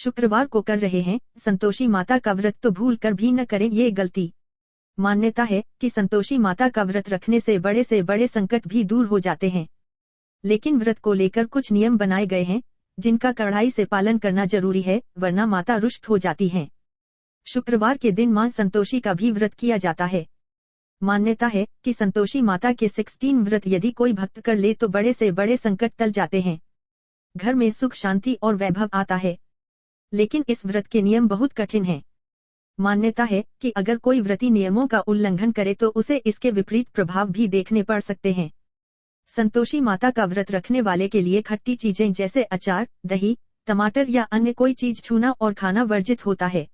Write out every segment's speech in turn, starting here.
शुक्रवार को कर रहे हैं संतोषी माता का व्रत तो भूल कर भी न करें ये गलती। मान्यता है कि संतोषी माता का व्रत रखने से बड़े संकट भी दूर हो जाते हैं। लेकिन व्रत को लेकर कुछ नियम बनाए गए हैं जिनका कड़ाई से पालन करना जरूरी है, वरना माता रुष्ट हो जाती हैं। शुक्रवार के दिन मां संतोषी का भी व्रत किया जाता है। मान्यता है कि संतोषी माता के 16 व्रत यदि कोई भक्त कर ले तो बड़े से बड़े संकट टल जाते हैं, घर में सुख शांति और वैभव आता है। लेकिन इस व्रत के नियम बहुत कठिन हैं। मान्यता है कि अगर कोई व्रती नियमों का उल्लंघन करे तो उसे इसके विपरीत प्रभाव भी देखने पड़ सकते हैं। संतोषी माता का व्रत रखने वाले के लिए खट्टी चीजें जैसे अचार, दही, टमाटर या अन्य कोई चीज छूना और खाना वर्जित होता है।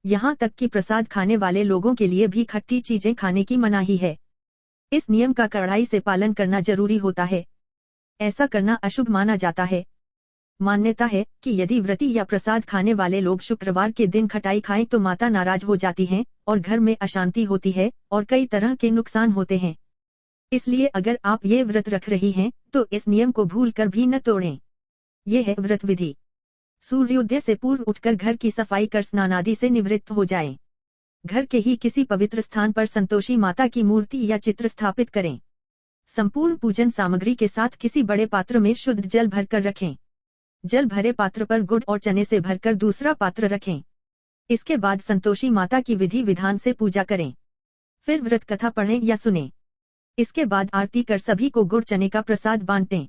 यहाँ तक कि प्रसाद खाने वाले लोगों के लिए भी खट्टी चीजें खाने की मनाही है। इस नियम का कड़ाई से पालन करना जरूरी होता है। ऐसा करना अशुभ माना जाता है। मान्यता है कि यदि व्रती या प्रसाद खाने वाले लोग शुक्रवार के दिन खटाई खाएं तो माता नाराज हो जाती हैं और घर में अशांति होती है और कई तरह के नुकसान होते हैं। इसलिए अगर आप ये व्रत रख रही हैं तो इस नियम को भूल कर भी न तोड़ें। ये है व्रत विधि। सूर्योदय से पूर्व उठकर घर की सफाई कर स्नान आदि से निवृत्त हो जाएं। घर के ही किसी पवित्र स्थान पर संतोषी माता की मूर्ति या चित्र स्थापित करें। संपूर्ण पूजन सामग्री के साथ किसी बड़े पात्र में शुद्ध जल भरकर रखें। जल भरे पात्र पर गुड़ और चने से भरकर दूसरा पात्र रखें। इसके बाद संतोषी माता की विधि विधान से पूजा करें। फिर व्रत कथा पढ़ें या सुनें। इसके बाद आरती कर सभी को गुड़ चने का प्रसाद बांटें।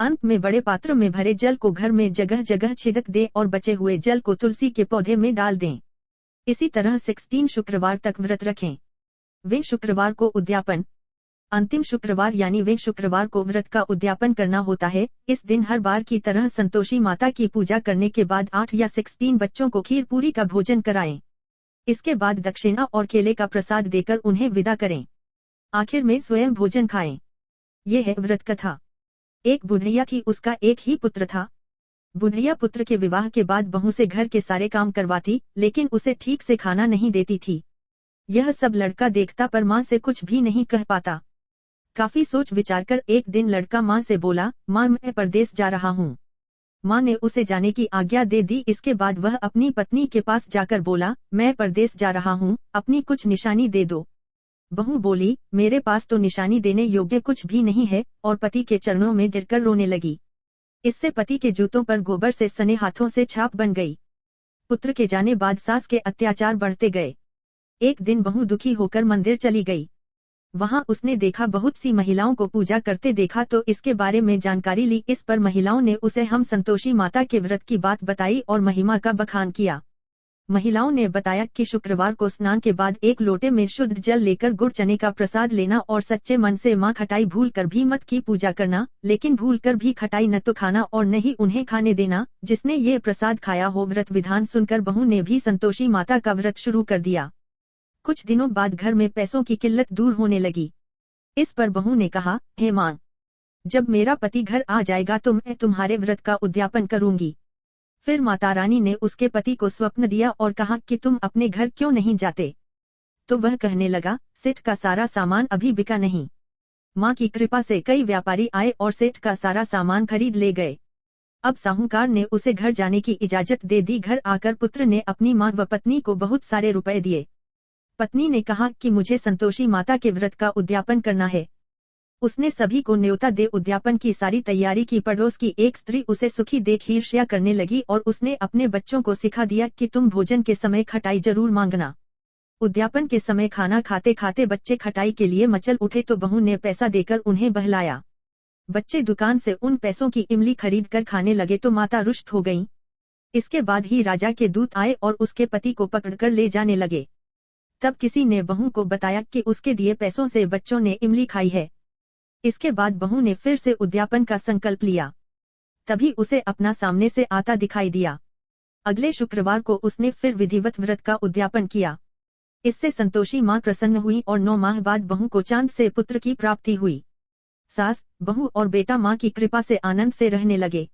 अंत में बड़े पात्र में भरे जल को घर में जगह जगह छिड़क दें और बचे हुए जल को तुलसी के पौधे में डाल दें। इसी तरह 16 शुक्रवार तक व्रत रखें। वे शुक्रवार को उद्यापन। अंतिम शुक्रवार यानी वे शुक्रवार को व्रत का उद्यापन करना होता है। इस दिन हर बार की तरह संतोषी माता की पूजा करने के बाद 8 या 16 बच्चों को खीर पूरी का भोजन कराएं। इसके बाद दक्षिणा और केले का प्रसाद देकर उन्हें विदा करें। आखिर में स्वयं भोजन खाएं। ये है व्रत कथा। एक बुढ़िया थी, उसका एक ही पुत्र था। बुढ़िया पुत्र के विवाह के बाद बहू से घर के सारे काम करवाती, लेकिन उसे ठीक से खाना नहीं देती थी। यह सब लड़का देखता पर माँ से कुछ भी नहीं कह पाता। काफी सोच विचार कर एक दिन लड़का माँ से बोला, माँ मैं परदेश जा रहा हूँ। माँ ने उसे जाने की आज्ञा दे दी। इसके बाद वह अपनी पत्नी के पास जाकर बोला, मैं परदेश जा रहा हूँ, अपनी कुछ निशानी दे दो। बहू बोली, मेरे पास तो निशानी देने योग्य कुछ भी नहीं है, और पति के चरणों में गिरकर रोने लगी। इससे पति के जूतों पर गोबर से सने हाथों से छाप बन गई। पुत्र के जाने बाद सास के अत्याचार बढ़ते गए। एक दिन बहू दुखी होकर मंदिर चली गई। वहां उसने देखा बहुत सी महिलाओं को पूजा करते देखा तो इसके बारे में जानकारी ली। इस पर महिलाओं ने उसे हम संतोषी माता के व्रत की बात बताई और महिमा का बखान किया। महिलाओं ने बताया कि शुक्रवार को स्नान के बाद एक लोटे में शुद्ध जल लेकर गुड़ चने का प्रसाद लेना और सच्चे मन से मां खटाई भूल कर भी मत की पूजा करना, लेकिन भूल कर भी खटाई न तो खाना और न ही उन्हें खाने देना जिसने ये प्रसाद खाया हो। व्रत विधान सुनकर बहू ने भी संतोषी माता का व्रत शुरू कर दिया। कुछ दिनों बाद घर में पैसों की किल्लत दूर होने लगी। इस पर बहू ने कहा, हे मां, जब मेरा पति घर आ जाएगा तो मैं तुम्हारे व्रत का उद्यापन करूंगी। फिर माता रानी ने उसके पति को स्वप्न दिया और कहा कि तुम अपने घर क्यों नहीं जाते। तो वह कहने लगा, सेठ का सारा सामान अभी बिका नहीं। माँ की कृपा से कई व्यापारी आए और सेठ का सारा सामान खरीद ले गए। अब साहूकार ने उसे घर जाने की इजाजत दे दी। घर आकर पुत्र ने अपनी माँ व पत्नी को बहुत सारे रुपए दिए। पत्नी ने कहा कि मुझे संतोषी माता के व्रत का उद्यापन करना है। उसने सभी को न्योता दे उद्यापन की सारी तैयारी की। पड़ोस की एक स्त्री उसे सुखी देख ईर्ष्या करने लगी और उसने अपने बच्चों को सिखा दिया कि तुम भोजन के समय खटाई जरूर मांगना। उद्यापन के समय खाना खाते खाते बच्चे खटाई के लिए मचल उठे तो बहू ने पैसा देकर उन्हें बहलाया। बच्चे दुकान से उन पैसों की इमली खरीद कर खाने लगे तो माता रुष्ट हो गईं। इसके बाद ही राजा के दूत आए और उसके पति को पकड़कर ले जाने लगे। तब किसी ने बहू को बताया कि उसके दिए पैसों से बच्चों ने इमली खाई है। इसके बाद बहू ने फिर से उद्यापन का संकल्प लिया। तभी उसे अपना सामने से आता दिखाई दिया। अगले शुक्रवार को उसने फिर विधिवत व्रत का उद्यापन किया। इससे संतोषी मां प्रसन्न हुई और 9 माह बाद बहू को चांद से पुत्र की प्राप्ति हुई। सास, बहू और बेटा मां की कृपा से आनंद से रहने लगे।